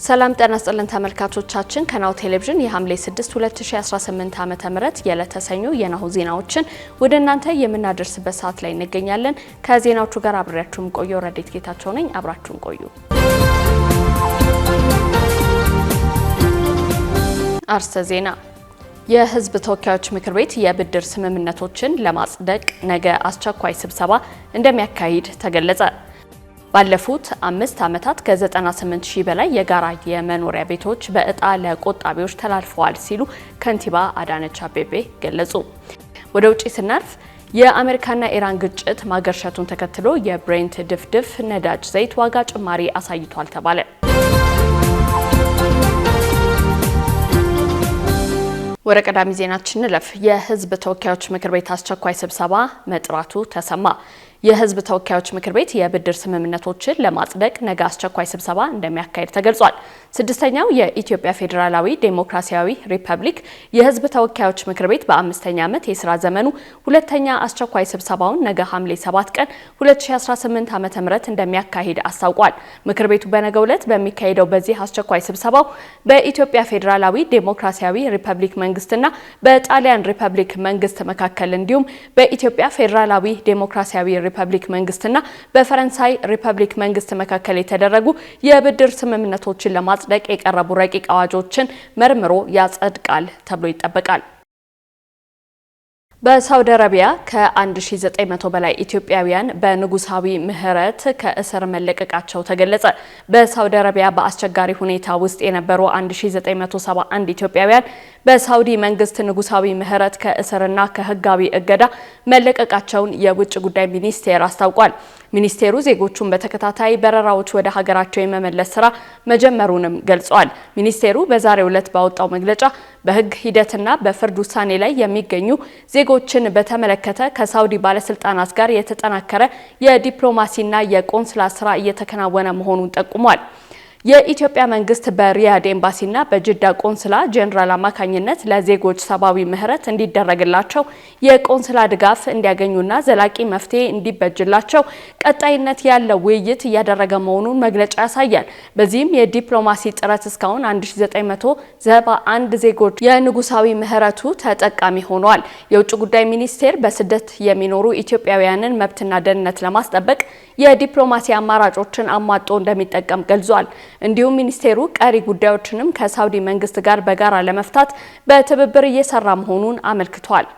ሰላም ጤና ይስጥልን ተመልካቾቻችን ከናሁ ቴሌቪዥን የሐምሌ 6 2018 ዓ.ም የዕለተ ሰኞ የናሁ ዜናዎችን ወደ እናንተ የምናደርስበት ሰዓት ላይ እንገኛለን። ከዜናዎቹ ጋር አብሬያችሁም ቆየው ረዲት ጌታቸው ነኝ። አብራችሁን ቆዩ። አርዕስተ ዜና። የህዝብ ተወካዮች ምክር ቤት የብድር ስምምነቶችን ለማጽደቅ ነገ አስቸኳይ ስብሰባ እንደሚያካሂድ ተገለጸ። ባለፉት 5 ዓመታት ከ98 ሺህ በላይ የጋራ የመኖሪያ ቤቶች በእጣ ለቆጣቢዎች ተላልፈዋል ሲሉ ከንቲባ አዳነች አቤቤ ገለጹ። ወደ ውጪ ስናልፍ የአሜሪካና ኢራን ግጭት ማገርሸቱን ተከትሎ የብሬንት ድፍድፍ ነዳጅ ዘይት ዋጋ ጭማሪ አሳይቷል ተባለ። ወደ ቀዳሚ ዜናችን እንለፍ። የህዝብ ተወካዮች ምክር ቤት አስቸኳይ ስብሰባ መጥራቱ ተሰማ። የህዝብ ተወካዮች ምክር ቤት የብድር ስምምነቶችን ለማጽደቅ ነገ አስቸኳይ ስብሰባ እንደሚያካሂድ ተገልጿል። ስድስተኛው የኢትዮጵያ ፌዴራላዊ ዴሞክራሲያዊ ሪፐብሊክ የህዝብ ተወካዮች ምክር ቤት በ5ኛ ዓመት የሥራ ዘመኑ ሁለተኛ አስቸኳይ ስብሰባውን ነገ ሐምሌ 7 ቀን 2018 ዓ.ም እንደሚያካሂድ አስታውቋል። ምክር ቤቱ በነገው ዕለት በሚካሄደው በዚህ አስቸኳይ ስብሰባው በኢትዮጵያ ፌዴራላዊ ዴሞክራሲያዊ ሪፐብሊክ መንግስትና በጣሊያን ሪፐብሊክ መንግስት መካከል እንዲሁም በኢትዮጵያ ፌዴራላዊ ዴሞክራሲያዊ ሪፐብሊክ መንግስትና በፈረንሳይ ሪፐብሊክ መንግስት መካከል የተደረጉ የብድር ስምምነቶችን ለማጽደቅ የቀረቡ ረቂቅ አዋጆችን መርምሮ ያጸድቃል ተብሎ ይጠበቃል። በሳውዲ አረቢያ ከ1900 በላይ ኢትዮጵያውያን በንጉሳዊ ምህረት ከእስር መለቀቃቸው ተገለጸ። በሳውዲ አረቢያ በአስቸጋሪ ሁኔታ ውስጥ የነበሩ 1971 ኢትዮጵያውያን በሳውዲ መንግስት ንጉሳዊ ምህረት ከእስርና ከህጋዊ እገዳ መለቀቃቸውን የውጭ ጉዳይ ሚኒስቴር አስታውቋል። ሚኒስቴሩ ዜጎቹን በተከታታይ በረራዎች ወደ ሀገራቸው የመመለስ ስራ መጀመሩንም ገልጿል። ሚኒስቴሩ በዛሬው ዕለት ባወጣው መግለጫ በህግ ሂደትና በፍርድ ውሳኔ ላይ የሚገኙ ዜጎችን በተመለከተ ከሳውዲ ባለስልጣናት ጋር የተጠናከረ የዲፕሎማሲና የቆንስላ ስራ እየተከናወነ መሆኑን ጠቁሟል። የኢትዮጵያ መንግስት በሪያድ ኤምባሲና በጅዳ ቆንስላ ጄኔራል አማካኝነት ለዜጎች ሰብአዊ ምህረት እንዲደረግላቸው የቆንስላ ድጋፍ እንዲያገኙና ዘላቂ መፍትሄ እንዲበጅላቸው ቀጣይነት ያለው ውይይት እያደረገ መሆኑን መግለጫ ያሳያል። በዚህም የዲፕሎማሲ ጥረት እስካሁን 1971 ዜጎች የንጉሳዊ ምህረቱ ተጠቃሚ ሆነዋል። የውጭ ጉዳይ ሚኒስቴር በስደት የሚኖሩ ኢትዮጵያውያንን መብትና ደህንነት ለማስጠበቅ የዲፕሎማሲ አማራጮችን አሟጦ እንደሚጠቀም ገልጿል። እንዲሁም ሚኒስቴሩ ቀሪ ጉዳዮችንም ከሳውዲ መንግስት ጋር በጋራ ለመፍታት በትብብር እየሰራ መሆኑን አመልክቷል።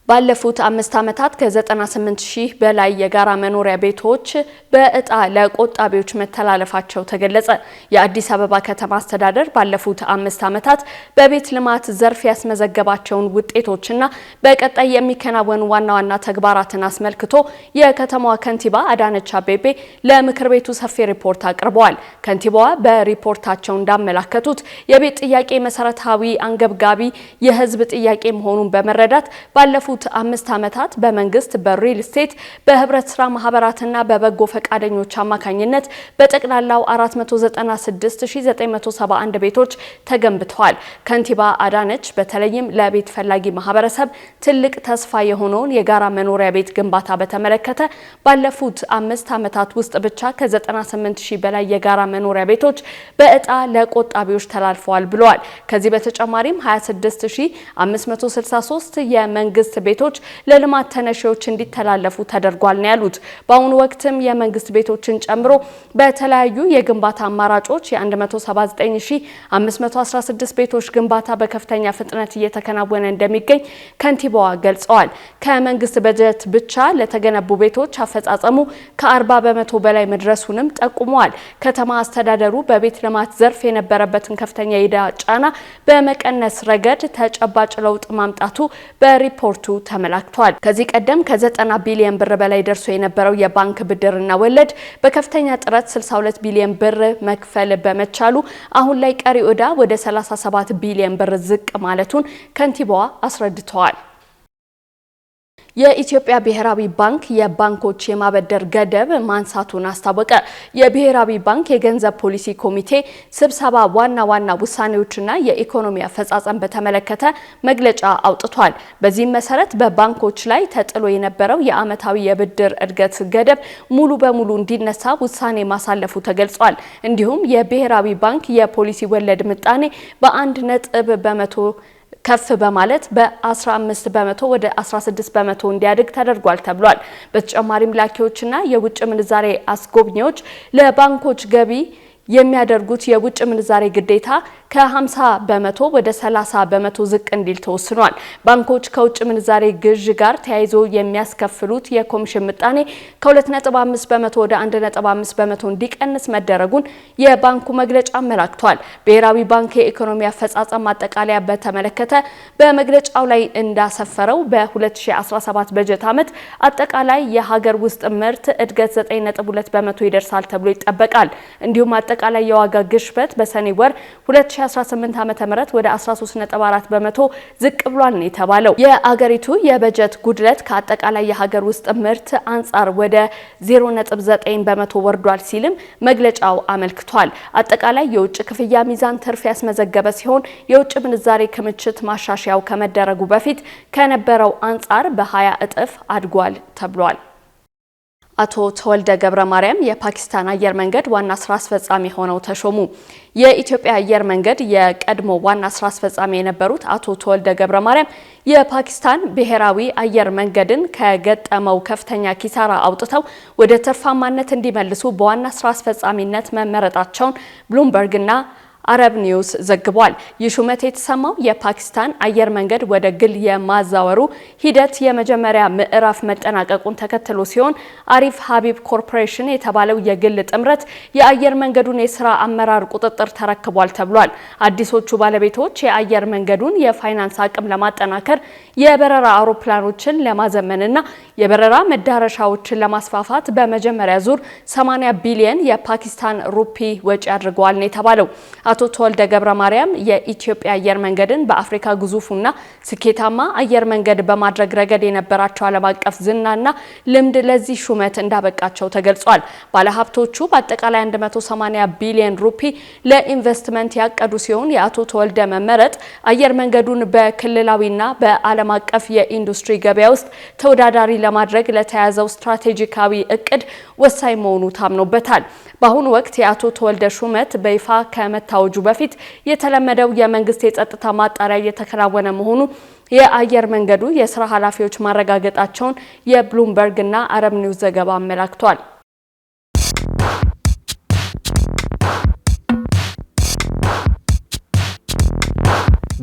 ባለፉት 5 ዓመታት ከ98 ሺህ በላይ የጋራ መኖሪያ ቤቶች በእጣ ለቆጣቢዎች መተላለፋቸው ተገለጸ። የአዲስ አበባ ከተማ አስተዳደር ባለፉት 5 ዓመታት በቤት ልማት ዘርፍ ያስመዘገባቸውን ውጤቶችና በቀጣይ የሚከናወኑ ዋና ዋና ተግባራትን አስመልክቶ የከተማዋ ከንቲባ አዳነች አቤቤ ለምክር ቤቱ ሰፊ ሪፖርት አቅርበዋል። ከንቲባዋ በሪፖርታቸው እንዳመላከቱት የቤት ጥያቄ መሰረታዊ አንገብጋቢ የህዝብ ጥያቄ መሆኑን በመረዳት ባለፉት 5 ዓመታት በመንግስት በሪል ስቴት በህብረት ስራ ማህበራትና በበጎ ፈቃደኞች አማካኝነት በጠቅላላው 496971 ቤቶች ተገንብተዋል። ከንቲባ አዳነች በተለይም ለቤት ፈላጊ ማህበረሰብ ትልቅ ተስፋ የሆነውን የጋራ መኖሪያ ቤት ግንባታ በተመለከተ ባለፉት 5 ዓመታት ውስጥ ብቻ ከ98 ሺህ በላይ የጋራ መኖሪያ ቤቶች በእጣ ለቆጣቢዎች ተላልፈዋል ብለዋል። ከዚህ በተጨማሪም 26563 የመንግስት ቤቶች ለልማት ተነሺዎች እንዲተላለፉ ተደርጓል ነው ያሉት። በአሁኑ ወቅትም የመንግስት ቤቶችን ጨምሮ በተለያዩ የግንባታ አማራጮች የ199516 ቤቶች ግንባታ በከፍተኛ ፍጥነት እየተከናወነ እንደሚገኝ ከንቲባዋ ገልጸዋል። ከመንግስት በጀት ብቻ ለተገነቡ ቤቶች አፈጻጸሙ ከ40 በመቶ በላይ መድረሱንም ጠቁመዋል። ከተማ አስተዳደሩ በቤት ልማት ዘርፍ የነበረበትን ከፍተኛ የዕዳ ጫና በመቀነስ ረገድ ተጨባጭ ለውጥ ማምጣቱ በሪፖርቱ ተመላክቷል። ከዚህ ቀደም ከ90 ቢሊዮን ብር በላይ ደርሶ የነበረው የባንክ ብድርና ወለድ በከፍተኛ ጥረት 62 ቢሊዮን ብር መክፈል በመቻሉ አሁን ላይ ቀሪው ዕዳ ወደ 37 ቢሊዮን ብር ዝቅ ማለቱን ከንቲባዋ አስረድተዋል። የኢትዮጵያ ብሔራዊ ባንክ የባንኮች የማበደር ገደብ ማንሳቱን አስታወቀ። የብሔራዊ ባንክ የገንዘብ ፖሊሲ ኮሚቴ ስብሰባ ዋና ውሳኔዎችና የኢኮኖሚ አፈጻጸም በተመለከተ መግለጫ አውጥቷል። በዚህም መሰረት በባንኮች ላይ ተጥሎ የነበረው የዓመታዊ የብድር እድገት ገደብ ሙሉ በሙሉ እንዲነሳ ውሳኔ ማሳለፉ ተገልጿል። እንዲሁም የብሔራዊ ባንክ የፖሊሲ ወለድ ምጣኔ በ1% ከፍ በማለት በ15 በመቶ ወደ 16 በመቶ እንዲያድግ ተደርጓል ተብሏል። በተጨማሪም ላኪዎችና የውጭ ምንዛሬ አስጎብኚዎች ለባንኮች ገቢ የሚያደርጉት የውጭ ምንዛሬ ግዴታ ከ50 በመቶ ወደ 30 በመቶ ዝቅ እንዲል ተወስኗል። ባንኮች ከውጭ ምንዛሬ ግዥ ጋር ተያይዞ የሚያስከፍሉት የኮሚሽን ምጣኔ ከ2.5 በመቶ ወደ 1.5 በመቶ እንዲቀንስ መደረጉን የባንኩ መግለጫ አመላክቷል። ብሔራዊ ባንክ የኢኮኖሚ አፈጻጸም ማጠቃለያ በተመለከተ በመግለጫው ላይ እንዳሰፈረው በ2017 በጀት ዓመት አጠቃላይ የሀገር ውስጥ ምርት እድገት 9.2 በመቶ ይደርሳል ተብሎ ይጠበቃል። እንዲሁም አጠቃላይ የዋጋ ግሽበት በሰኔ ወር 2018 ዓ.ም ወደ 13.4 በመቶ ዝቅ ብሏል ነው የተባለው። የአገሪቱ የበጀት ጉድለት ከአጠቃላይ የሀገር ውስጥ ምርት አንጻር ወደ 0.9 በመቶ ወርዷል ሲልም መግለጫው አመልክቷል። አጠቃላይ የውጭ ክፍያ ሚዛን ትርፍ ያስመዘገበ ሲሆን የውጭ ምንዛሬ ክምችት ማሻሻያው ከመደረጉ በፊት ከነበረው አንጻር በ20 እጥፍ አድጓል ተብሏል። አቶ ተወልደ ገብረ ማርያም የፓኪስታን አየር መንገድ ዋና ስራ አስፈጻሚ ሆነው ተሾሙ። የኢትዮጵያ አየር መንገድ የቀድሞ ዋና ስራ አስፈጻሚ የነበሩት አቶ ተወልደ ገብረ ማርያም የፓኪስታን ብሔራዊ አየር መንገድን ከገጠመው ከፍተኛ ኪሳራ አውጥተው ወደ ትርፋማነት እንዲመልሱ በዋና ስራ አስፈጻሚነት መመረጣቸውን ብሉምበርግና አረብ ኒውስ ዘግቧል። ይህ ሹመት የተሰማው የፓኪስታን አየር መንገድ ወደ ግል የማዛወሩ ሂደት የመጀመሪያ ምዕራፍ መጠናቀቁን ተከትሎ ሲሆን አሪፍ ሀቢብ ኮርፖሬሽን የተባለው የግል ጥምረት የአየር መንገዱን የስራ አመራር ቁጥጥር ተረክቧል ተብሏል። አዲሶቹ ባለቤቶች የአየር መንገዱን የፋይናንስ አቅም ለማጠናከር የበረራ አውሮፕላኖችን ለማዘመንና የበረራ መዳረሻዎችን ለማስፋፋት በመጀመሪያ ዙር 80 ቢሊዮን የፓኪስታን ሩፒ ወጪ አድርገዋል ነው የተባለው። አቶ ተወልደ ገብረ ማርያም የኢትዮጵያ አየር መንገድን በአፍሪካ ግዙፉና ስኬታማ አየር መንገድ በማድረግ ረገድ የነበራቸው ዓለም አቀፍ ዝናና ልምድ ለዚህ ሹመት እንዳበቃቸው ተገልጿል። ባለሀብቶቹ በአጠቃላይ 180 ቢሊዮን ሩፒ ለኢንቨስትመንት ያቀዱ ሲሆን የአቶ ተወልደ መመረጥ አየር መንገዱን በክልላዊና በዓለም አቀፍ የኢንዱስትሪ ገበያ ውስጥ ተወዳዳሪ ለማድረግ ለተያዘው ስትራቴጂካዊ እቅድ ወሳኝ መሆኑ ታምኖበታል። በአሁኑ ወቅት የአቶ ተወልደ ሹመት በይፋ ከመታወጁ በፊት የተለመደው የመንግስት የጸጥታ ማጣሪያ እየተከናወነ መሆኑ የአየር መንገዱ የስራ ኃላፊዎች ማረጋገጣቸውን የብሉምበርግና አረብ ኒውስ ዘገባ አመላክቷል።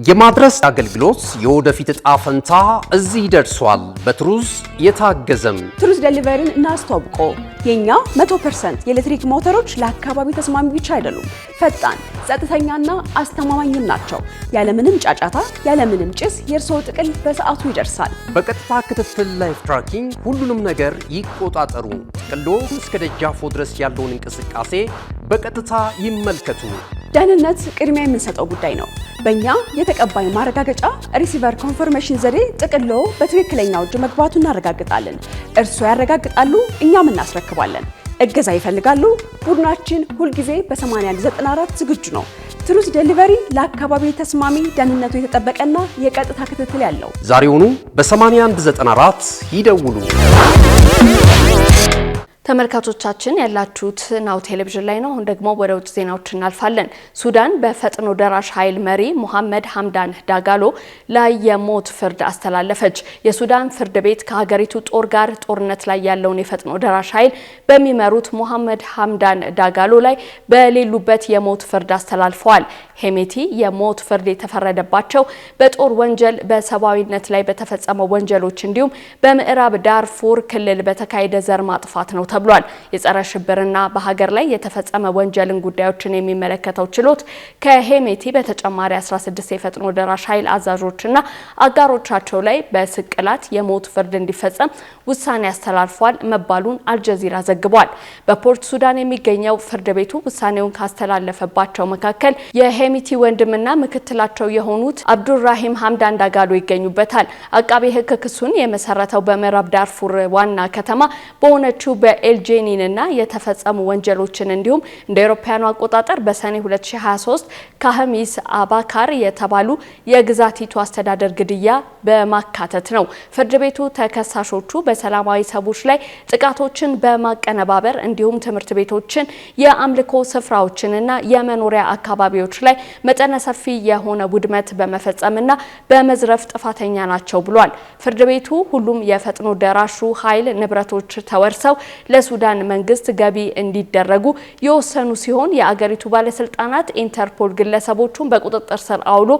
የማድረስ አገልግሎት የወደፊት ዕጣ ፈንታ እዚህ ደርሷል። በትሩዝ የታገዘም ትሩዝ ዴሊቨሪን እናስተዋውቆ። የኛ 100% የኤሌክትሪክ ሞተሮች ለአካባቢ ተስማሚ ብቻ አይደሉም፣ ፈጣን፣ ጸጥተኛና አስተማማኝም ናቸው። ያለምንም ጫጫታ፣ ያለምንም ጭስ የእርስዎ ጥቅል በሰዓቱ ይደርሳል። በቀጥታ ክትትል ላይፍ ትራኪንግ ሁሉንም ነገር ይቆጣጠሩ። ጥቅሎ እስከ ደጃፎ ድረስ ያለውን እንቅስቃሴ በቀጥታ ይመልከቱ። ደህንነት ቅድሚያ የምንሰጠው ጉዳይ ነው። በእኛ የተቀባይ ማረጋገጫ ሪሲቨር ኮንፈርሜሽን ዘዴ ጥቅሎ በትክክለኛው እጅ መግባቱ እናረጋግጣለን። እርስዎ ያረጋግጣሉ፣ እኛም እናስረክባለን። እገዛ ይፈልጋሉ? ቡድናችን ሁልጊዜ በ8194 ዝግጁ ነው። ትሩዝ ዴሊቨሪ ለአካባቢ ተስማሚ፣ ደህንነቱ የተጠበቀና የቀጥታ ክትትል ያለው። ዛሬውኑ በ8194 ይደውሉ። ተመልካቾቻችን ያላችሁት ናሁ ቴሌቪዥን ላይ ነው። አሁን ደግሞ ወደ ውጭ ዜናዎች እናልፋለን። ሱዳን በፈጥኖ ደራሽ ኃይል መሪ ሙሐመድ ሐምዳን ዳጋሎ ላይ የሞት ፍርድ አስተላለፈች። የሱዳን ፍርድ ቤት ከሀገሪቱ ጦር ጋር ጦርነት ላይ ያለውን የፈጥኖ ደራሽ ኃይል በሚመሩት ሙሐመድ ሐምዳን ዳጋሎ ላይ በሌሉበት የሞት ፍርድ አስተላልፈዋል። ሄሜቲ የሞት ፍርድ የተፈረደባቸው በጦር ወንጀል፣ በሰብአዊነት ላይ በተፈጸመ ወንጀሎች እንዲሁም በምዕራብ ዳርፉር ክልል በተካሄደ ዘር ማጥፋት ነው ተብሏል። ተብሏል። የጸረ ሽብርና በሀገር ላይ የተፈጸመ ወንጀልን ጉዳዮችን የሚመለከተው ችሎት ከሄሜቲ በተጨማሪ 16 የፈጥኖ ደራሽ ኃይል አዛዦችና አጋሮቻቸው ላይ በስቅላት የሞት ፍርድ እንዲፈጸም ውሳኔ አስተላልፏል መባሉን አልጀዚራ ዘግቧል። በፖርት ሱዳን የሚገኘው ፍርድ ቤቱ ውሳኔውን ካስተላለፈባቸው መካከል የሄሜቲ ወንድምና ምክትላቸው የሆኑት አብዱራሂም ሐምዳን ዳጋሎ ይገኙበታል። አቃቤ ሕግ ክሱን የመሰረተው በምዕራብ ዳርፉር ዋና ከተማ በሆነችው በኤልጄኒንና የተፈጸሙ ወንጀሎችን እንዲሁም እንደ አውሮፓውያኑ አቆጣጠር በሰኔ 2023 ካህሚስ አባካር የተባሉ የግዛቲቱ አስተዳደር ግድያ በማካተት ነው። ፍርድ ቤቱ ተከሳሾቹ በሰላማዊ ሰዎች ላይ ጥቃቶችን በማቀነባበር እንዲሁም ትምህርት ቤቶችን፣ የአምልኮ ስፍራዎችንና የመኖሪያ አካባቢዎች ላይ መጠነ ሰፊ የሆነ ውድመት በመፈጸምና በመዝረፍ ጥፋተኛ ናቸው ብሏል። ፍርድ ቤቱ ሁሉም የፈጥኖ ደራሹ ኃይል ንብረቶች ተወርሰው ለሱዳን መንግስት ገቢ እንዲደረጉ የወሰኑ ሲሆን የአገሪቱ ባለስልጣናት ኢንተርፖል ግለሰቦቹን በቁጥጥር ስር አውሎ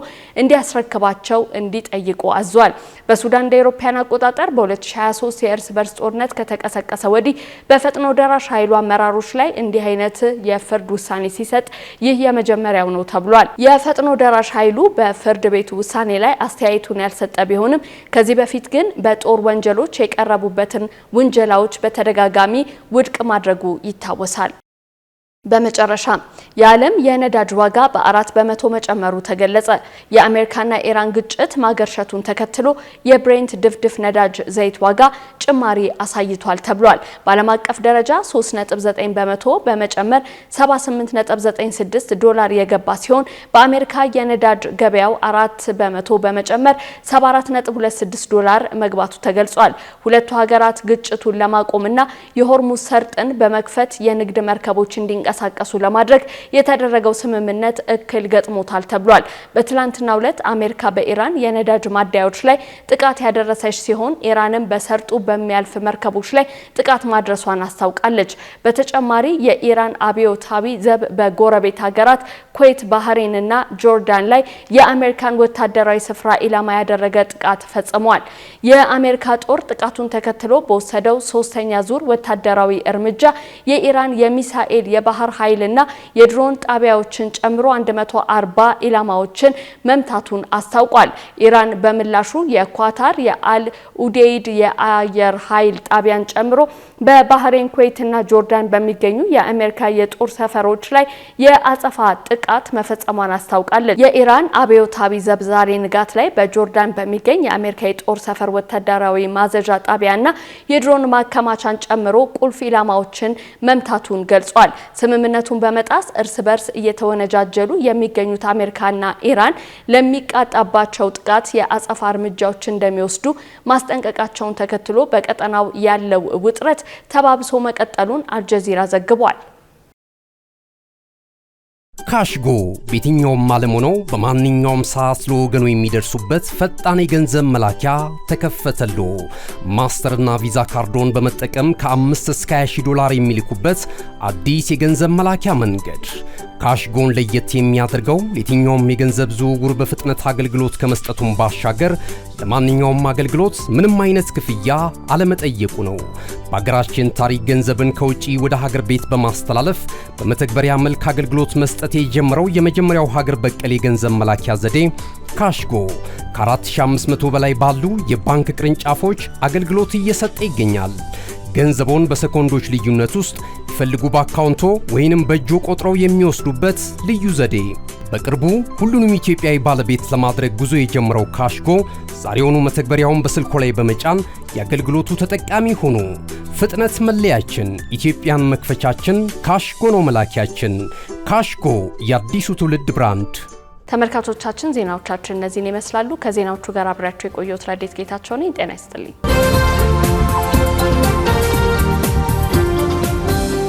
እንዲያስረክባቸው እንዲጠይቁ አዟል። በሱዳን እንደ አውሮፓውያን አቆጣጠር በ2023 የእርስ በርስ ጦርነት ከተቀሰቀሰ ወዲህ በፈጥኖ ደራሽ ኃይሉ አመራሮች ላይ እንዲህ አይነት የፍርድ ውሳኔ ሲሰጥ ይህ የመጀመሪያው ነው ተብሏል። የፈጥኖ ደራሽ ኃይሉ በፍርድ ቤቱ ውሳኔ ላይ አስተያየቱን ያልሰጠ ቢሆንም ከዚህ በፊት ግን በጦር ወንጀሎች የቀረቡበትን ውንጀላዎች በተደጋጋሚ ውድቅ ማድረጉ ይታወሳል። በመጨረሻ የዓለም የነዳጅ ዋጋ በ4 በመቶ መጨመሩ ተገለጸ። የአሜሪካና ኢራን ግጭት ማገርሸቱን ተከትሎ የብሬንት ድፍድፍ ነዳጅ ዘይት ዋጋ ጭማሪ አሳይቷል ተብሏል። በዓለም አቀፍ ደረጃ 3.9 በመቶ በመጨመር 78.96 ዶላር የገባ ሲሆን በአሜሪካ የነዳጅ ገበያው 4 በመቶ በመጨመር 74.26 ዶላር መግባቱ ተገልጿል። ሁለቱ ሀገራት ግጭቱን ለማቆምና የሆርሙዝ ሰርጥን በመክፈት የንግድ መርከቦች እንዲንቀሳቀሱ ለማድረግ የተደረገው ስምምነት እክል ገጥሞታል ተብሏል። በትላንትናው ዕለት አሜሪካ በኢራን የነዳጅ ማደያዎች ላይ ጥቃት ያደረሰች ሲሆን ኢራንም በሰርጡ በሚያልፍ መርከቦች ላይ ጥቃት ማድረሷን አስታውቃለች። በተጨማሪ የኢራን አብዮታዊ ዘብ በጎረቤት ሀገራት ኩዌት፣ ባህሬንና ጆርዳን ላይ የአሜሪካን ወታደራዊ ስፍራ ኢላማ ያደረገ ጥቃት ፈጽሟል። የአሜሪካ ጦር ጥቃቱን ተከትሎ በወሰደው ሶስተኛ ዙር ወታደራዊ እርምጃ የኢራን የሚሳኤል የባህር ኃይልና የድሮን ጣቢያዎችን ጨምሮ 140 ኢላማዎችን መምታቱን አስታውቋል። ኢራን በምላሹ የኳታር የአል ኡዴይድ የአየር ኃይል ጣቢያን ጨምሮ በባህሬን፣ ኩዌትና ጆርዳን በሚገኙ የአሜሪካ የጦር ሰፈሮች ላይ የአጸፋ ጥቃት መፈጸሟን አስታውቃለች። የኢራን አብዮታዊ ዘብ ዛሬ ንጋት ላይ በጆርዳን በሚገኝ የአሜሪካ የጦር ሰፈር ወታደራዊ ማዘዣ ጣቢያና የድሮን ማከማቻን ጨምሮ ቁልፍ ኢላማዎችን መምታቱን ገልጿል። ስምምነቱን በመጣስ እርስ በርስ እየተወነጃጀሉ የሚገኙት አሜሪካና ኢራን ለሚቃጣባቸው ጥቃት የአጸፋ እርምጃዎች እንደሚወስዱ ማስጠንቀቃቸውን ተከትሎ በቀጠናው ያለው ውጥረት ተባብሶ መቀጠሉን አልጀዚራ ዘግቧል። ካሽጎ በየትኛውም ዓለም ሆነው በማንኛውም ሰዓት ለወገኑ የሚደርሱበት ፈጣን የገንዘብ መላኪያ ተከፈተሎ። ማስተርና ቪዛ ካርዶን በመጠቀም ከ5 እስከ 20 ዶላር የሚልኩበት አዲስ የገንዘብ መላኪያ መንገድ። ካሽጎን ለየት የሚያደርገው የትኛውም የገንዘብ ዝውውር በፍጥነት አገልግሎት ከመስጠቱም ባሻገር ለማንኛውም አገልግሎት ምንም አይነት ክፍያ አለመጠየቁ ነው። በሀገራችን ታሪክ ገንዘብን ከውጪ ወደ ሀገር ቤት በማስተላለፍ በመተግበሪያ መልክ አገልግሎት መስጠት የጀመረው የመጀመሪያው ሀገር በቀል የገንዘብ መላኪያ ዘዴ ካሽጎ ከ4500 በላይ ባሉ የባንክ ቅርንጫፎች አገልግሎት እየሰጠ ይገኛል። ገንዘቦን በሰኮንዶች ልዩነት ውስጥ ይፈልጉ በአካውንቶ ወይንም በእጆ ቆጥረው የሚወስዱበት ልዩ ዘዴ። በቅርቡ ሁሉንም ኢትዮጵያዊ ባለቤት ለማድረግ ጉዞ የጀመረው ካሽጎ ዛሬውኑ መተግበሪያውን በስልኮ ላይ በመጫን የአገልግሎቱ ተጠቃሚ ሆኑ። ፍጥነት መለያችን፣ ኢትዮጵያን መክፈቻችን፣ ካሽጎ ነው መላኪያችን። ካሽጎ የአዲሱ ትውልድ ብራንድ። ተመልካቾቻችን ዜናዎቻችን እነዚህን ይመስላሉ። ከዜናዎቹ ጋር አብሬያችሁ የቆየሁት ረዴት ጌታቸው ነኝ። ጤና ይስጥልኝ።